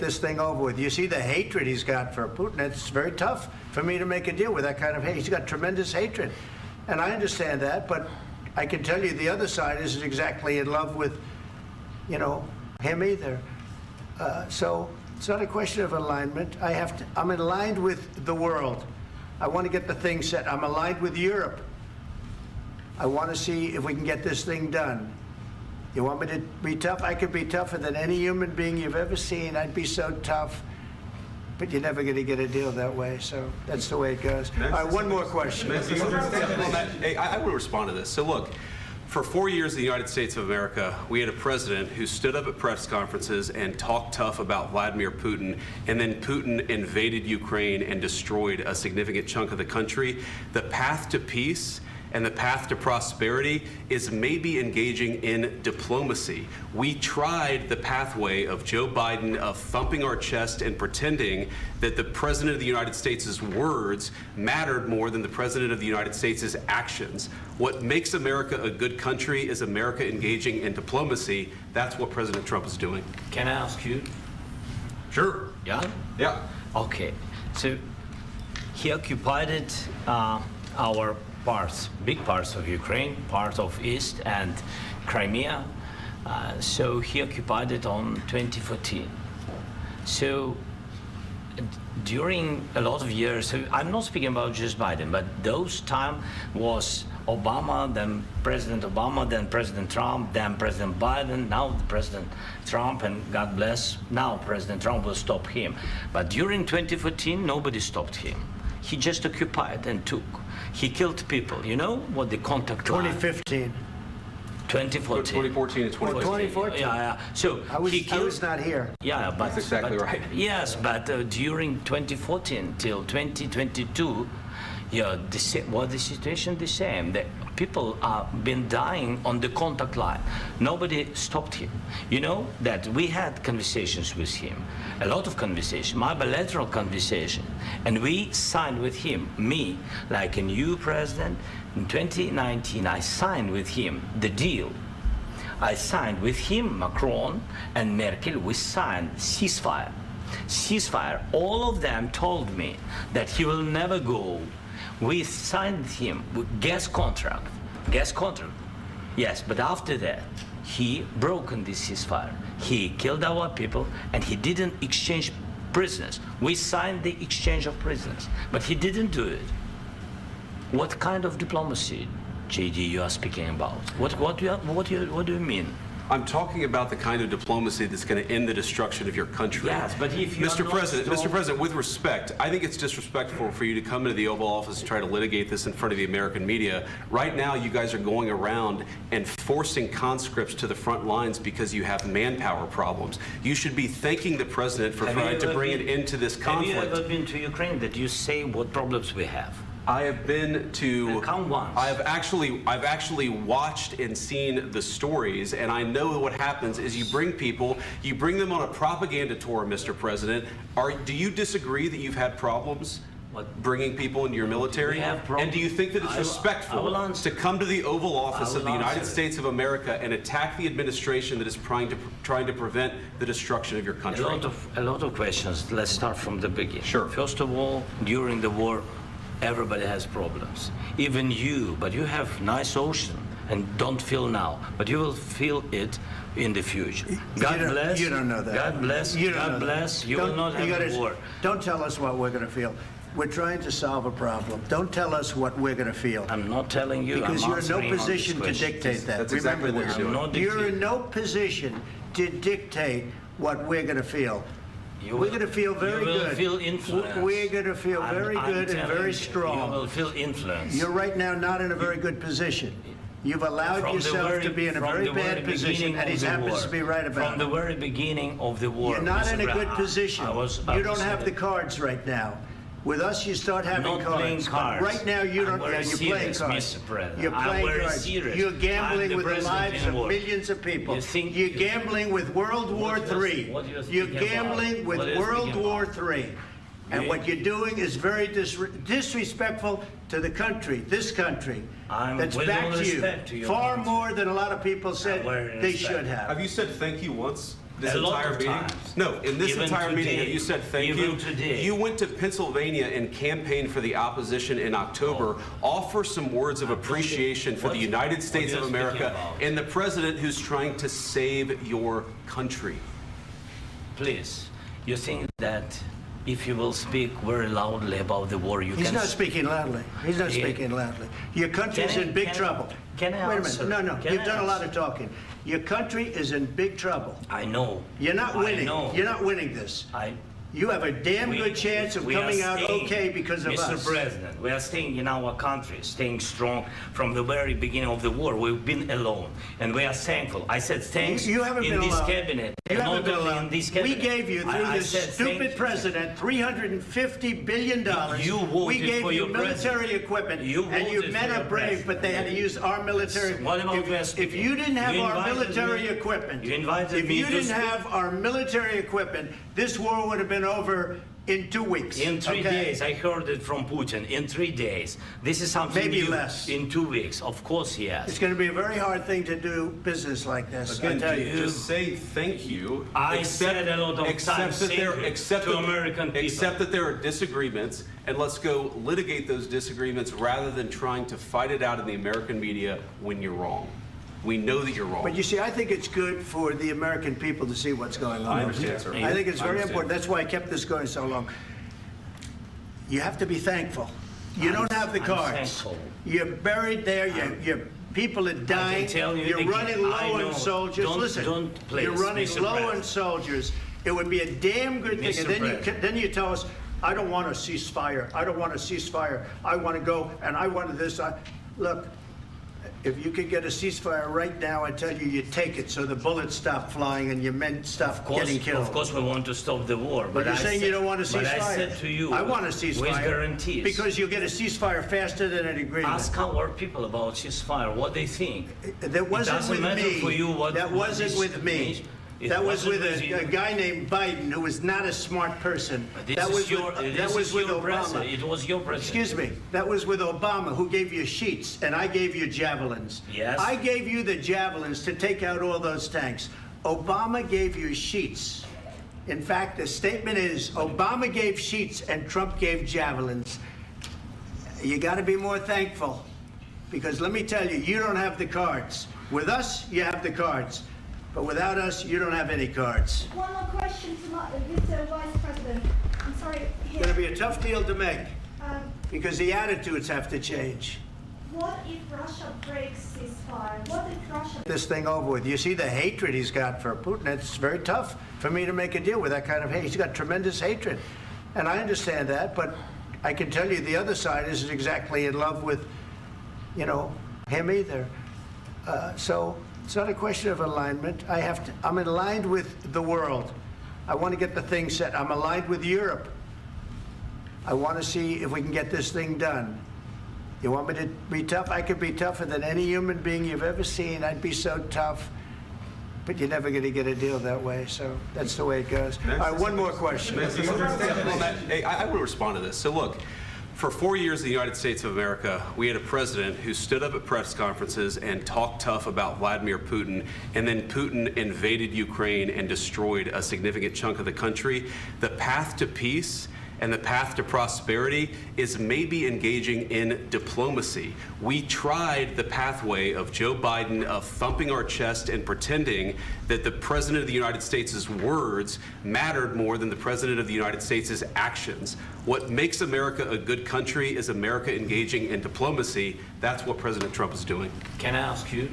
this thing over with. You see the hatred he's got for Putin. It's very tough for me to make a deal with that kind of hate. He's got tremendous hatred. And I understand that, but I can tell you the other side isn't exactly in love with, you know, him either. So it's not a question of alignment. I'm aligned with the world. I want to get the thing set. I'm aligned with Europe. I want to see if we can get this thing done. You want me to be tough? I could be tougher than any human being you've ever seen. I'd be so tough. But you're never going to get a deal that way, so that's the way it goes. All right, one more question. Hey, I will respond to this. So look, for 4 years in the United States of America, we had a president who stood up at press conferences and talked tough about Vladimir Putin, and then Putin invaded Ukraine and destroyed a significant chunk of the country. The path to peace and the path to prosperity is maybe engaging in diplomacy. We tried the pathway of Joe Biden of thumping our chest and pretending that the President of the United States' words mattered more than the President of the United States' actions. What makes America a good country is America engaging in diplomacy. That's what President Trump is doing. Can I ask you? Sure. Yeah? Yeah. Okay. So he occupied it, our parts, big parts of Ukraine, part of East and Crimea. So he occupied it on 2014. So during a lot of years, so I'm not speaking about just Biden, but those time was Obama, then President Obama, then President Trump, then President Biden, now President Trump, and God bless, now President Trump will stop him. But during 2014, nobody stopped him. He just occupied and took. He killed people. You know what the contact line? 2015. 2014. 2014 and 2014. 2014. Yeah. So I was not here. Yeah, but that's exactly right. Yes, but during 2014 till 2022, yeah, the situation the same. The people have been dying on the contact line. Nobody stopped him. You know that we had conversations with him, a lot of conversation, my bilateral conversation, and we signed with him, me, like a new president. In 2019, I signed with him the deal. I signed with him, Macron and Merkel, we signed ceasefire. Ceasefire, all of them told me that he will never go. We signed him with gas contract, yes, but after that, he broken this ceasefire. He killed our people and he didn't exchange prisoners. We signed the exchange of prisoners, but he didn't do it. What kind of diplomacy, JD, you are speaking about? What do you mean? I'm talking about the kind of diplomacy that's going to end the destruction of your country. Yes, but if you Mr. President, with respect, I think it's disrespectful for you to come into the Oval Office and try to litigate this in front of the American media. Right now, you guys are going around and forcing conscripts to the front lines because you have manpower problems. You should be thanking the President for trying to bring it into this conflict. Have you ever been to Ukraine that you say what problems we have? I have been to. Count once. I've actually watched and seen the stories, and I know what happens is you bring them on a propaganda tour, Mr. President. Do you disagree that you've had problems bringing people into your military? And do you think that it's respectful to come to the Oval Office of the United States of America and attack the administration that is trying to prevent the destruction of your country? A lot of questions. Let's start from the beginning. Sure. First of all, during the war, everybody has problems, even you, but you have nice ocean and don't feel now, but you will feel it in the future. God bless. You don't know that. God bless. God bless. You will not have a war. Don't tell us what we're going to feel. We're trying to solve a problem. Don't tell us what we're going to feel. I'm not telling you. Because you're in no position to dictate that. That's exactly what you're doing. You're in no position to dictate what we're going to feel. We're going to feel very good. You will feel influence. We're going to feel very good and very strong. You will feel influence. You're right now not in a very good position. You've allowed yourself to be in a very bad position, and he happens to be right about it. From the very beginning of the war. You're not in a good position. You don't have the cards right now. With us, you start having cards. Playing cards. Right now, you don't. You're playing cards. You're playing cards. You're gambling with the lives of millions of people. You're gambling with World War III. You're gambling with World War III. And what you're doing is very disrespectful to the country, this country, that's back to you, far more than a lot of people said they should have. Have you said thank you once? this A lot entire of meeting? times. No, in this Even entire meeting, today. have you said thank Even you? today. You went to Pennsylvania and campaigned for the opposition in October. Offer some words of appreciation for the United States what of you're speaking America about. and the president who's trying to save your country. Please, you think that if you will speak very loudly about the war, you He's can... not speaking loudly. He's not Yeah. speaking loudly. Your country is Can I- in big can I- trouble. can I Wait a answer? minute. No, Can you've I done a lot answer? of talking. Your country is in big trouble. I know. You're not winning. I know. You're not winning this. You have a damn We- good chance of we are coming out staying, okay because of Mr. us. President, we are staying in our country, staying strong from the very beginning of the war. We've been alone, and we are thankful. I said thanks You haven't in been this alone. cabinet. You and haven't not been only alone. in this We cabinet. gave you, through I this said stupid thank- president, $350 billion. You voted We gave for you your military president. equipment, You and your voted men for are your brave, president. but they had to use our military. What about if, West if you didn't have You our invited military me- equipment, you invited if me you to didn't speak. have our military equipment, this war would have been over in 2 weeks. In 3 okay? days, I heard it from Putin. In 3 days, this is something Maybe new. less. In 2 weeks, of course, yes. It's going to be a very hard thing to do business like this. I Again, tell you. just say thank you. I said a lot of accept times that thank there, you accept to that- American people. Accept that there are disagreements, and let's go litigate those disagreements rather than trying to fight it out in the American media when you're wrong. We know that you're wrong. But you see, I think it's good for the American people to see what's going on. I understand, sir. I think it's I very understand. important. That's why I kept this going so long. You have to be thankful. You don't have the I'm cards. thankful. You're buried there. Your people are dying. tell you You're again, running I low know. on soldiers. Don't- Listen, don't, please, you're running Mr. low on President. soldiers. It would be a damn good thing. Mr. And then President. then you tell us, I don't want a ceasefire. I don't want a ceasefire. I want to go and I want this. Look. If you could get a ceasefire right now, I tell you, you take it so the bullets stop flying and your men stop getting killed. Of course, we want to stop the war. But you're I saying said- you don't want a ceasefire. But I said to you, I want a ceasefire. with guarantees. Because you'll get a ceasefire faster than an agreement. Ask our people about ceasefire, what they think. That wasn't doesn't with matter me. for you what- That what wasn't this with me. means. It That was with wasn't with you. a guy named Biden who was not a smart person. This That is was your, with, this that was is with your Obama. president. It was your president. Excuse me. That was with Obama, who gave you sheets, and I gave you javelins. Yes. I gave you the javelins to take out all those tanks. Obama gave you sheets. In fact, the statement is Obama gave sheets and Trump gave javelins. You got to be more thankful, because let me tell you, you don't have the cards. With us, you have the cards. But without us, you don't have any cards. One more question to Mr. Vice President. I'm sorry. It's going to be a tough deal to make, Um, because the attitudes have to change. what if Russia breaks ceasefire? What if Russia... This thing over with. You see the hatred he's got for Putin. It's very tough for me to make a deal with that kind of hate. He's got tremendous hatred. And I understand that, but I can tell you the other side isn't exactly in love with, him either. So it's not a question of alignment. I'm aligned with the world. I want to get the thing set. I'm aligned with Europe. I want to see if we can get this thing done. You want me to be tough? I could be tougher than any human being you've ever seen. I'd be so tough. But you're never going to get a deal that way, so that's the way it goes. All right, one more question. Hey, I want to respond to this. So look, for 4 years in the United States of America, we had a president who stood up at press conferences and talked tough about Vladimir Putin, and then Putin invaded Ukraine and destroyed a significant chunk of the country. The path to peace and the path to prosperity is maybe engaging in diplomacy. We tried the pathway of Joe Biden of thumping our chest and pretending that the President of the United States' words mattered more than the President of the United States' actions. What makes America a good country is America engaging in diplomacy. That's what President Trump is doing. Can I ask you?